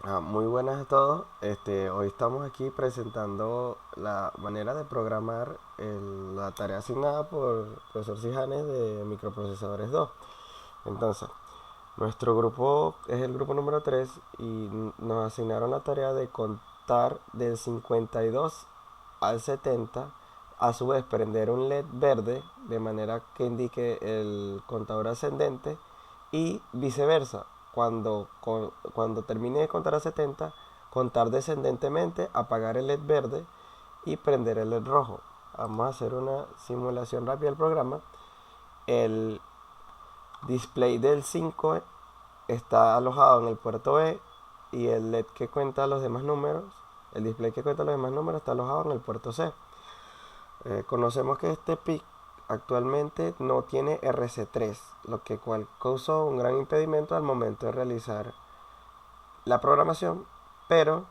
Muy buenas a todos. Hoy estamos aquí presentando la manera de programar la tarea asignada por el profesor Sijanes de microprocesadores 2. Entonces, nuestro grupo es el grupo número 3 y nos asignaron la tarea de contar del 52 al 70, a su vez prender un LED verde de manera que indique el contador ascendente y viceversa. Cuando termine de contar a 70, contar descendentemente, apagar el LED verde y prender el LED rojo. Vamos a hacer una simulación rápida del programa. El display del 5 está alojado en el puerto B y el LED que cuenta los demás números, el display que cuenta los demás números está alojado en el puerto C. Conocemos que este PIC actualmente no tiene RC3, lo que causó un gran impedimento al momento de realizar la programación, pero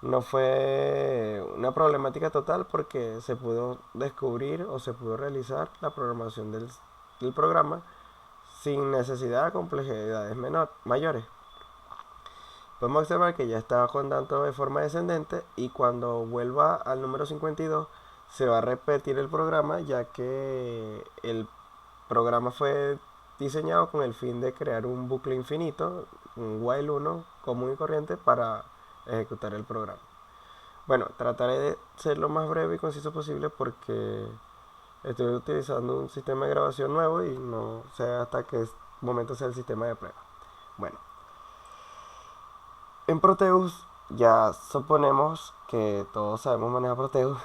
no fue una problemática total porque se pudo descubrir o se pudo realizar la programación del programa sin necesidad de complejidades mayores. Podemos observar que ya está contando de forma descendente y cuando vuelva al número 52 se va a repetir el programa, ya que el programa fue diseñado con el fin de crear un bucle infinito, un while 1 común y corriente para ejecutar el programa. Bueno, trataré de ser lo más breve y conciso posible porque estoy utilizando un sistema de grabación nuevo y no sé hasta qué momento sea el sistema de prueba. Bueno, en Proteus ya suponemos que todos sabemos manejar Proteus.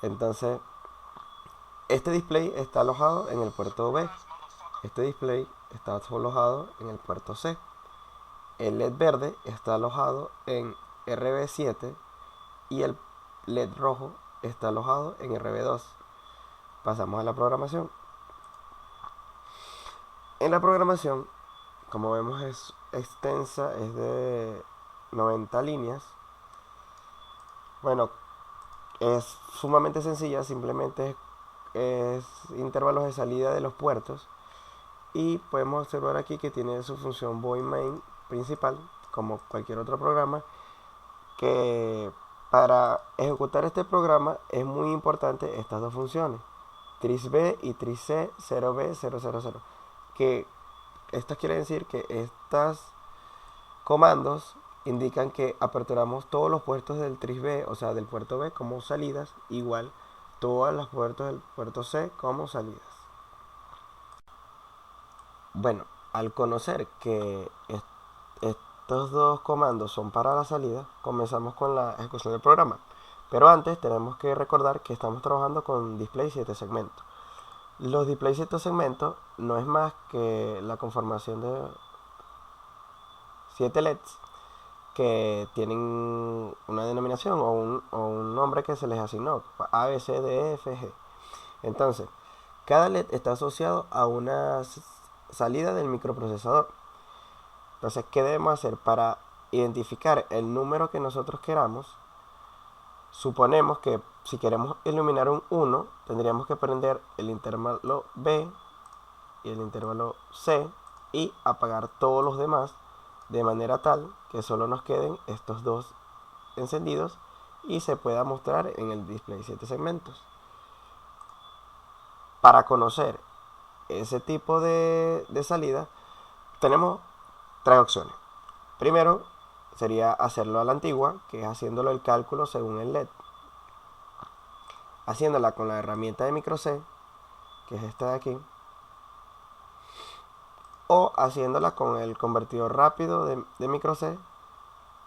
Entonces, este display está alojado en el puerto B. Este display está alojado en el puerto C. El LED verde está alojado en RB7 y el LED rojo está alojado en RB2. Pasamos a la programación. En la programación, como vemos, es extensa, es de 90 líneas. Bueno, es sumamente sencilla, simplemente es intervalos de salida de los puertos. Y podemos observar aquí que tiene su función void main principal, como cualquier otro programa, que para ejecutar este programa es muy importante estas dos funciones, trisb y trisc 0b000, que estas quieren decir que estos comandos indican que aperturamos todos los puertos del trisb, o sea, del puerto B como salidas, igual todas las puertos del puerto C como salidas. Bueno, al conocer que estos dos comandos son para la salida, comenzamos con la ejecución del programa. Pero antes tenemos que recordar que estamos trabajando con display 7 segmentos. Los display 7 segmentos no es más que la conformación de 7 LEDs que tienen una denominación o un nombre que se les asignó, A, B, C, D, E, F, G. Entonces, cada LED está asociado a una salida del microprocesador. Entonces, ¿qué debemos hacer para identificar el número que nosotros queramos? Suponemos que si queremos iluminar un 1, tendríamos que prender el intervalo B y el intervalo C y apagar todos los demás de manera tal que solo nos queden estos dos encendidos y se pueda mostrar en el display 7 segmentos. Para conocer ese tipo de salida tenemos tres opciones. Primero sería hacerlo a la antigua, que es haciéndolo el cálculo según el LED. Haciéndola con la herramienta de micro C, que es esta de aquí, o haciéndola con el convertidor rápido de micro C,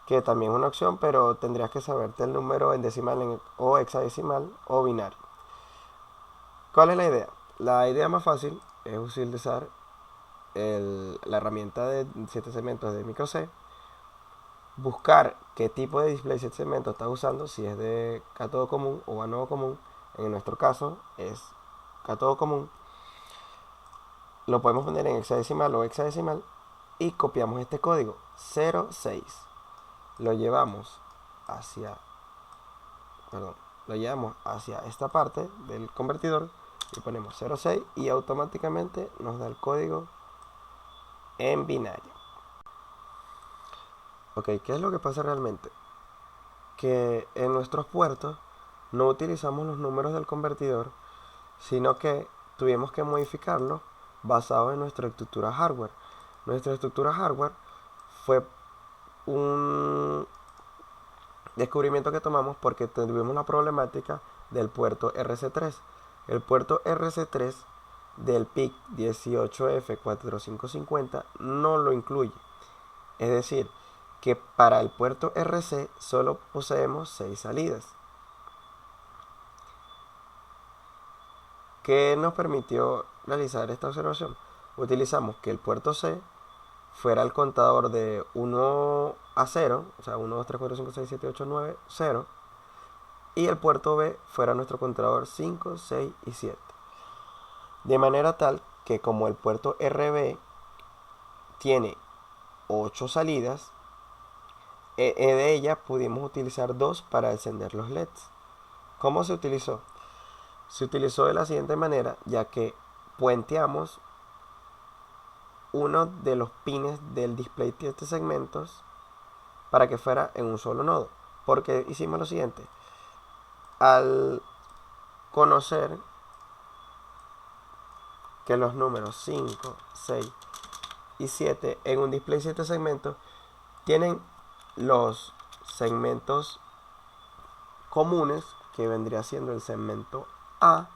que también es una opción, pero tendrías que saberte el número en decimal o hexadecimal o binario. ¿Cuál es la idea? La idea más fácil es utilizar la herramienta de 7 segmentos de micro C, buscar qué tipo de display 7 segmentos estás usando, si es de cátodo común o ánodo común. En nuestro caso es cátodo común. Lo podemos poner en hexadecimal o hexadecimal y copiamos este código 06. Lo llevamos hacia, perdón, lo llevamos hacia esta parte del convertidor y ponemos 06 y automáticamente nos da el código en binario. Ok, ¿qué es lo que pasa realmente? Que en nuestros puertos no utilizamos los números del convertidor, sino que tuvimos que modificarlo basado en nuestra estructura hardware. Nuestra estructura hardware fue un descubrimiento que tomamos porque tuvimos la problemática del puerto RC3. El puerto RC3 del PIC 18F4550 no lo incluye. Es decir, que para el puerto RC solo poseemos 6 salidas. ¿Qué nos permitió realizar esta observación? Utilizamos que el puerto C fuera el contador de 1 a 0, o sea, 1, 2, 3, 4, 5, 6, 7, 8, 9, 0, y el puerto B fuera nuestro contador 5, 6 y 7. De manera tal que como el puerto RB tiene 8 salidas, de ellas pudimos utilizar 2 para encender los LEDs. ¿Cómo se utilizó? Se utilizó de la siguiente manera, ya que puenteamos uno de los pines del display de estos segmentos para que fuera en un solo nodo. Porque hicimos lo siguiente: al conocer que los números 5, 6 y 7 en un display 7 segmentos tienen los segmentos comunes, que vendría siendo el segmento A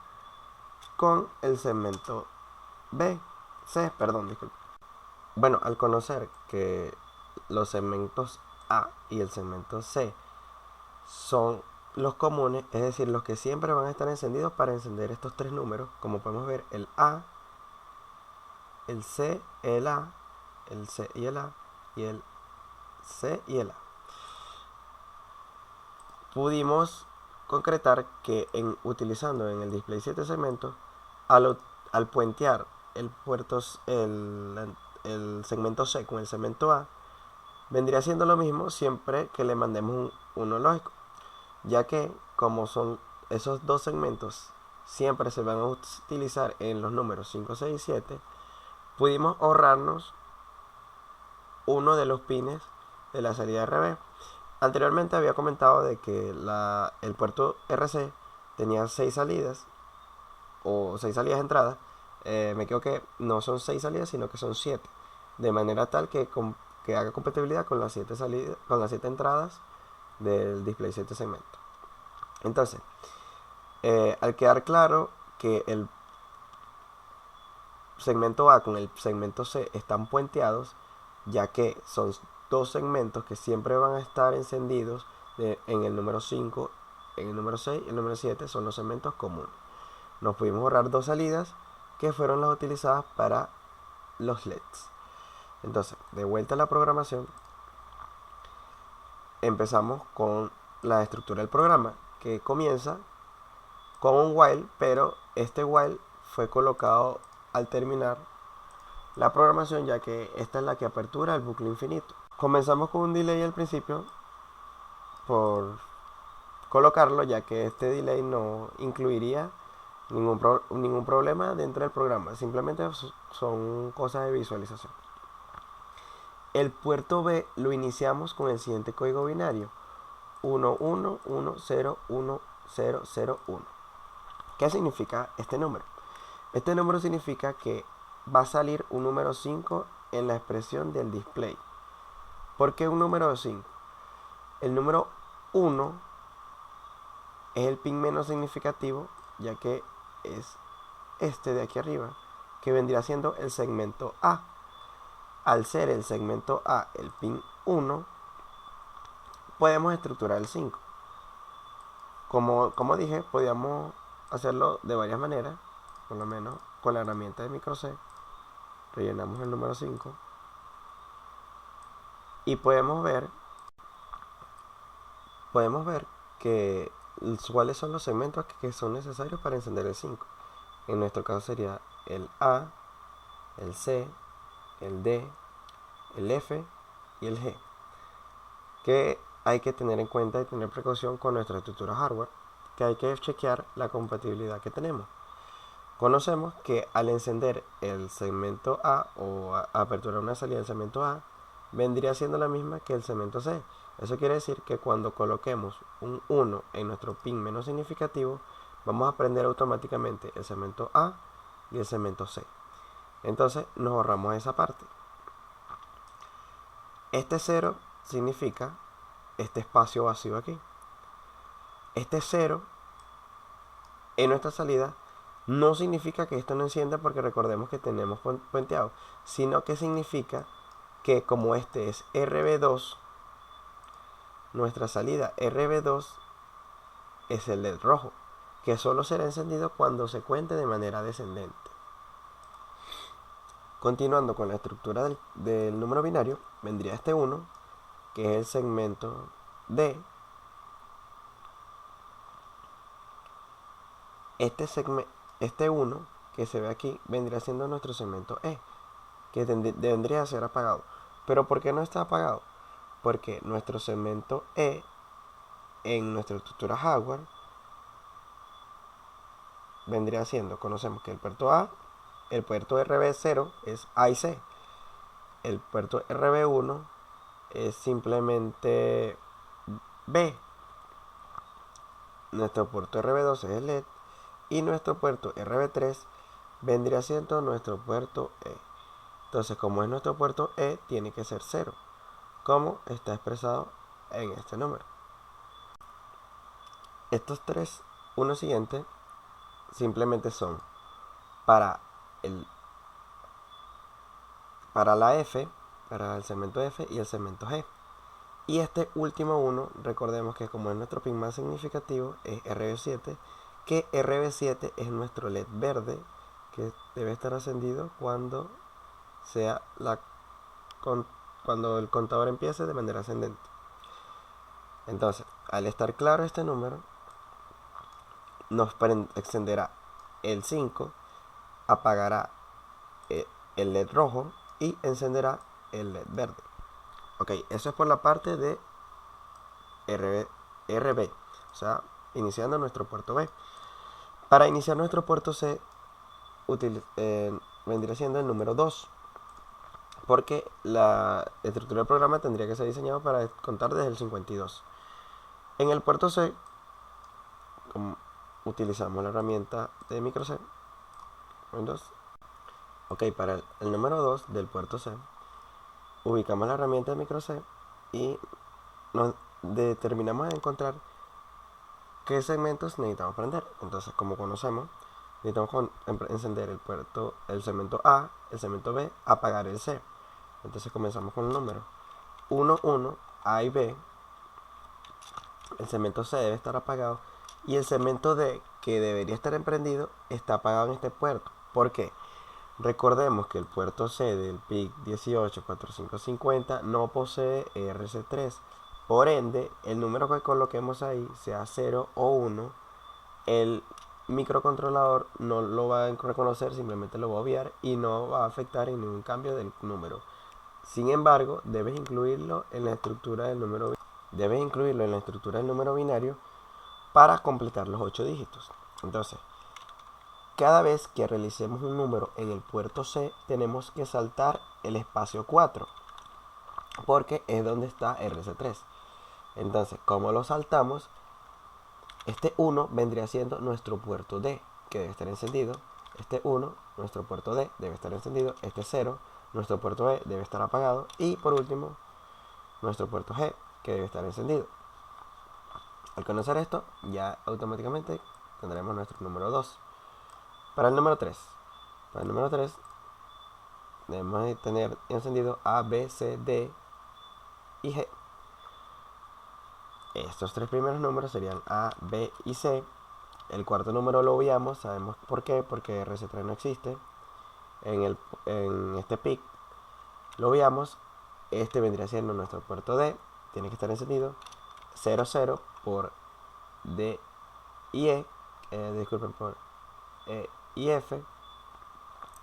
con el segmento B, C, perdón, disculpe. Bueno, al conocer que los segmentos A y el segmento C son los comunes, es decir, los que siempre van a estar encendidos para encender estos tres números, como podemos ver, el A, el C, el A, el C y el A, y el C y el A. Pudimos concretar que utilizando en el display 7 segmentos, al puentear el segmento C con el segmento A, vendría siendo lo mismo siempre que le mandemos uno lógico, ya que como son esos dos segmentos siempre se van a utilizar en los números 5, 6 y 7, pudimos ahorrarnos uno de los pines de la salida RB. Anteriormente había comentado de que el puerto RC tenía 6 salidas o 6 salidas de entrada. Me equivoqué, no son 6 salidas sino que son 7, de manera tal que haga compatibilidad con las 7 salidas, con las 7 entradas del display 7 segmento. Entonces, al quedar claro que el segmento A con el segmento C están puenteados, ya que son dos segmentos que siempre van a estar encendidos en el número 5, en el número 6 y el número 7 son los segmentos comunes. Nos pudimos ahorrar dos salidas que fueron las utilizadas para los LEDs. Entonces, de vuelta a la programación, empezamos con la estructura del programa, que comienza con un while, pero este while fue colocado al terminar la programación, ya que esta es la que apertura el bucle infinito. Comenzamos con un delay al principio por colocarlo, ya que este delay no incluiría ningún problema dentro del programa, simplemente son cosas de visualización. El puerto B lo iniciamos con el siguiente código binario: 11101001. ¿Qué significa este número? Este número significa que va a salir un número 5 en la expresión del display. ¿Por qué un número 5? El número 1 es el pin menos significativo, ya que es este de aquí arriba, que vendría siendo el segmento A. Al ser el segmento A el pin 1, podemos estructurar el 5. Como dije, podíamos hacerlo de varias maneras, por lo menos con la herramienta de microC. Rellenamos el número 5 y podemos ver que cuáles son los segmentos que son necesarios para encender el 5. En nuestro caso sería el A, el C, el D, el F y el G, que hay que tener en cuenta y tener precaución con nuestra estructura hardware, que hay que chequear la compatibilidad que tenemos. Conocemos que al encender el segmento A o aperturar una salida del segmento A, vendría siendo la misma que el segmento C. Eso quiere decir que cuando coloquemos un 1 en nuestro pin menos significativo, vamos a prender automáticamente el segmento A y el segmento C. Entonces nos ahorramos esa parte. Este 0 significa este espacio vacío aquí. Este 0 en nuestra salida no significa que esto no encienda, porque recordemos que tenemos puenteado, sino que significa que como este es RB2, nuestra salida RB2 es el LED rojo, que solo será encendido cuando se cuente de manera descendente. Continuando con la estructura del número binario, vendría este 1, que es el segmento D. Este 1 que se ve aquí vendría siendo nuestro segmento E, que vendría a ser apagado. ¿Pero por qué no está apagado? Porque nuestro segmento E en nuestra estructura hardware vendría siendo, conocemos que el puerto A, el puerto RB0 es A y C, el puerto RB1 es simplemente B, nuestro puerto RB2 es el LED y nuestro puerto RB3 vendría siendo nuestro puerto E. Entonces, como es nuestro puerto E, tiene que ser 0, como está expresado en este número. Estos tres, uno siguiente, simplemente son para la F, para el segmento F y el segmento G. Y este último uno, recordemos que como es nuestro pin más significativo, es RB7, que RB7 es nuestro LED verde, que debe estar encendido cuando cuando el contador empiece de manera ascendente. Entonces, al estar claro este número, nos extenderá el 5, apagará el LED rojo y encenderá el LED verde. Ok, eso es por la parte de RB, o sea, iniciando nuestro puerto B. Para iniciar nuestro puerto C, vendría siendo el número 2, porque la estructura del programa tendría que ser diseñado para contar desde el 52. En el puerto C, como utilizamos la herramienta de micro C, Windows. Ok, para el número 2 del puerto C, ubicamos la herramienta de micro C y nos determinamos a encontrar qué segmentos necesitamos prender. Entonces, como conocemos, necesitamos encender el segmento A, el segmento B, apagar el C. Entonces comenzamos con el número 1, 1, A y B. El segmento C debe estar apagado y el segmento D, que debería estar emprendido, está apagado en este puerto. ¿Por qué? Recordemos que el puerto C del PIC 184550 no posee RC3. Por ende, el número que coloquemos ahí, sea 0 o 1, el microcontrolador no lo va a reconocer, simplemente lo va a obviar y no va a afectar en ningún cambio del número. Sin embargo, debes incluirlo en la estructura del número binario para completar los 8 dígitos. Entonces, cada vez que realicemos un número en el puerto C, tenemos que saltar el espacio 4, porque es donde está RC3. Entonces, como lo saltamos, este 1 vendría siendo nuestro puerto D, que debe estar encendido. Este 1, nuestro puerto D, debe estar encendido. Este 0, nuestro puerto E, debe estar apagado. Y por último, nuestro puerto G, que debe estar encendido. Al conocer esto, ya automáticamente tendremos nuestro número 2. Para el número 3, debemos tener encendido A, B, C, D y G. Estos tres primeros números serían A, B y C. El cuarto número lo obviamos, sabemos por qué, porque RC3 no existe. En este PIC lo obviamos. Este vendría siendo nuestro puerto D, tiene que estar encendido. 0, 0 por D y E, disculpen, por E y F,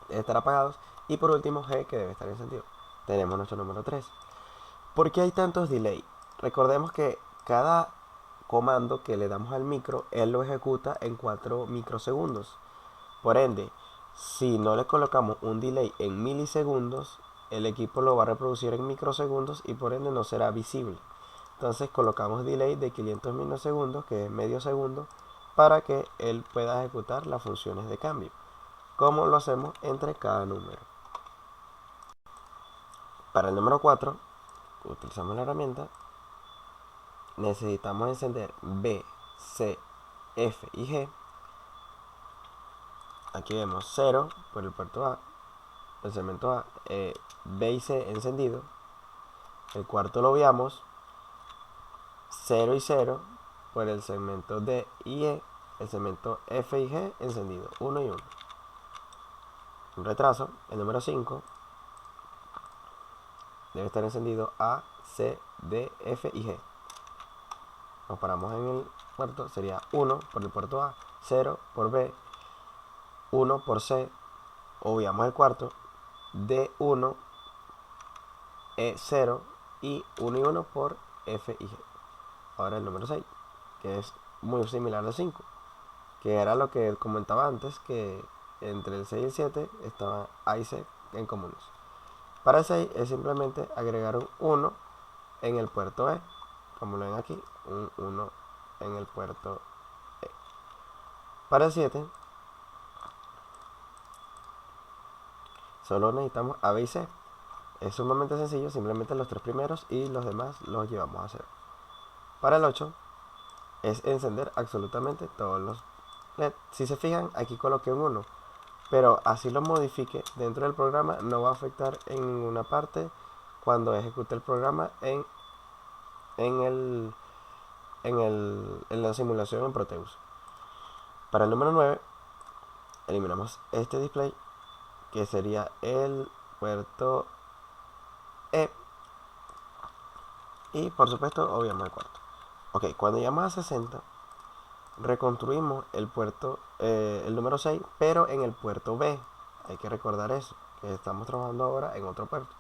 debe estar apagados. Y por último G, que debe estar encendido. Tenemos nuestro número 3. ¿Por qué hay tantos delay? Recordemos que cada comando que le damos al micro, él lo ejecuta en 4 microsegundos. Por ende, si no le colocamos un delay en milisegundos, el equipo lo va a reproducir en microsegundos y por ende no será visible. Entonces colocamos delay de 500 milisegundos, que es medio segundo, para que él pueda ejecutar las funciones de cambio, como lo hacemos entre cada número. Para el número 4, utilizamos la herramienta, necesitamos encender B, C, F y G. Aquí vemos 0 por el puerto A, el segmento A, B y C encendido. El cuarto lo veamos 0 y 0 por el segmento D y E, el segmento F y G encendido, 1 y 1. Un retraso, el número 5 debe estar encendido A, C, D, F y G. Nos paramos en el puerto, sería 1 por el puerto A, 0 por B, 1 por C, obviamos el cuarto, D1, E0 y 1 y 1 por F y G. Ahora el número 6, que es muy similar al 5, que era lo que comentaba antes, que entre el 6 y el 7 estaba A y C en comunes. Para el 6 es simplemente agregar un 1 en el puerto E, como lo ven aquí, un 1 en el puerto E. Para el 7 solo necesitamos A, B y C. Es sumamente sencillo, simplemente los tres primeros y los demás los llevamos a cero. Para el 8 es encender absolutamente todos los LED. Si se fijan, aquí coloqué un 1, pero así lo modifique dentro del programa, no va a afectar en ninguna parte cuando ejecute el programa en la simulación en Proteus. Para el número 9 eliminamos este display, que sería el puerto E, y por supuesto obviamos el cuarto. Ok, cuando llegamos a 60 reconstruimos el puerto, el número 6, pero en el puerto B. Hay que recordar eso, que estamos trabajando ahora en otro puerto.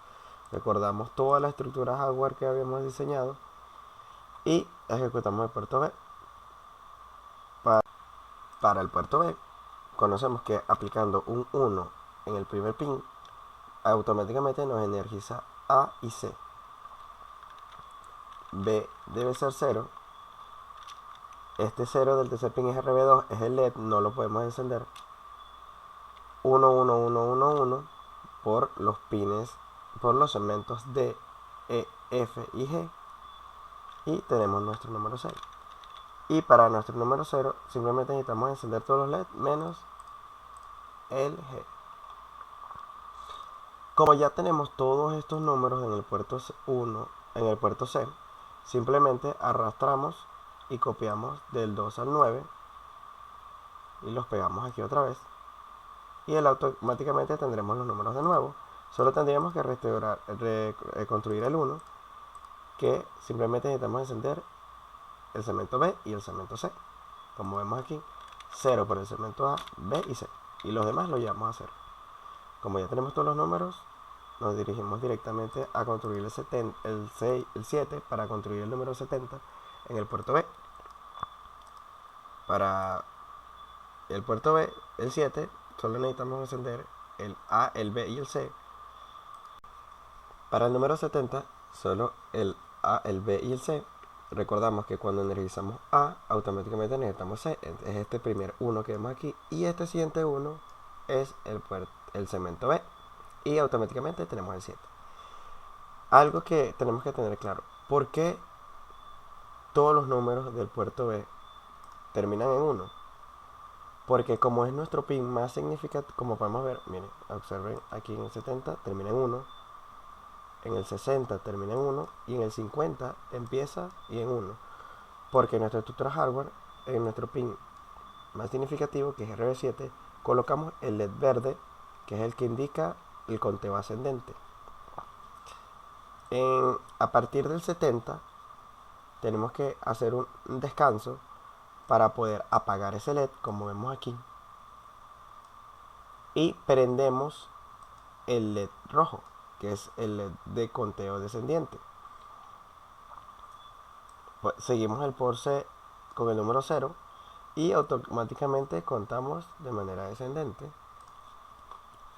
Recordamos toda la estructura hardware que habíamos diseñado y ejecutamos el puerto B. Para el puerto B, conocemos que aplicando un 1 en el primer pin, automáticamente nos energiza A y C. B debe ser 0. Este 0 del tercer pin es RB2, es el LED, no lo podemos encender. 1, 1, 1, 1, 1 por los pines, por los segmentos D, E, F y G. Y tenemos nuestro número 6. Y para nuestro número 0 simplemente necesitamos encender todos los LED menos el G. Como ya tenemos todos estos números en el puerto 1, en el puerto C, simplemente arrastramos y copiamos del 2 al 9 y los pegamos aquí otra vez, y automáticamente tendremos los números de nuevo. Solo tendríamos que reconstruir el 1, que simplemente necesitamos encender el segmento B y el segmento C. Como vemos aquí, 0 por el segmento A, B y C, y los demás lo llevamos a 0. Como ya tenemos todos los números, nos dirigimos directamente a construir el 7 para construir el número 70 en el puerto B. Para el puerto B, el 7, solo necesitamos encender el A, el B y el C. Para el número 70, solo el A, el B y el C. Recordamos que cuando energizamos A, automáticamente necesitamos C. Es este primer 1 que vemos aquí. Y este siguiente 1 es el segmento B. Y automáticamente tenemos el 7. Algo que tenemos que tener claro: ¿por qué todos los números del puerto B terminan en 1? Porque como es nuestro pin más significativo, como podemos ver, miren, observen aquí en el 70 termina en 1, en el 60 termina en 1 y en el 50 empieza y en 1. Porque en nuestra estructura hardware, en nuestro pin más significativo, que es RB7, colocamos el LED verde, que es el que indica el conteo ascendente. A partir del 70 tenemos que hacer un descanso para poder apagar ese LED, como vemos aquí, y prendemos el LED rojo, que es el LED de conteo descendiente. Pues seguimos el por C con el número 0 y automáticamente contamos de manera descendente.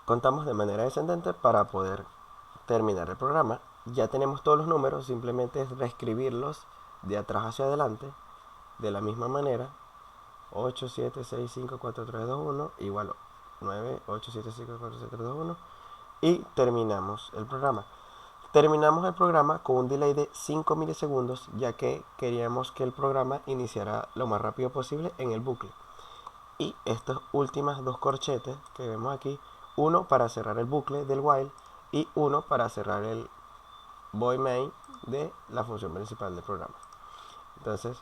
Contamos de manera descendente para poder terminar el programa. Ya tenemos todos los números, simplemente es reescribirlos de atrás hacia adelante de la misma manera. 8, 7, 6, 5, 4, 3, 2, 1 igual 9, 8, 7, 5, 4, 7, 3, 2, 1 y terminamos el programa. Terminamos el programa con un delay de 5 milisegundos, ya que queríamos que el programa iniciara lo más rápido posible en el bucle. Y estas últimas dos corchetes que vemos aquí, uno para cerrar el bucle del while y uno para cerrar el void main de la función principal del programa. Entonces,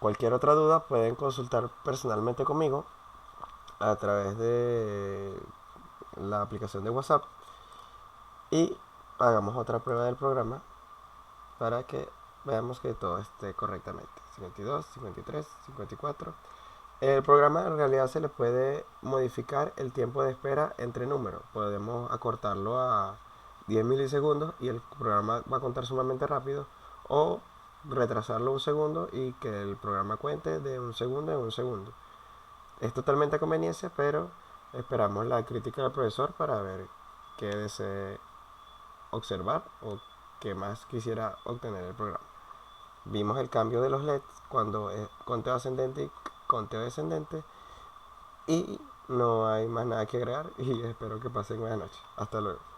cualquier otra duda pueden consultar personalmente conmigo a través de la aplicación de WhatsApp y hagamos otra prueba del programa para que veamos que todo esté correctamente. 52, 53, 54. El programa en realidad se le puede modificar el tiempo de espera entre números. Podemos acortarlo a 10 milisegundos y el programa va a contar sumamente rápido, o retrasarlo un segundo y que el programa cuente de un segundo en un segundo. Es totalmente a conveniencia, pero esperamos la crítica del profesor para ver qué desee observar o qué más quisiera obtener el programa. Vimos el cambio de los LEDs cuando es conteo ascendente y conteo descendente, y no hay más nada que agregar y espero que pasen buena noche. Hasta luego.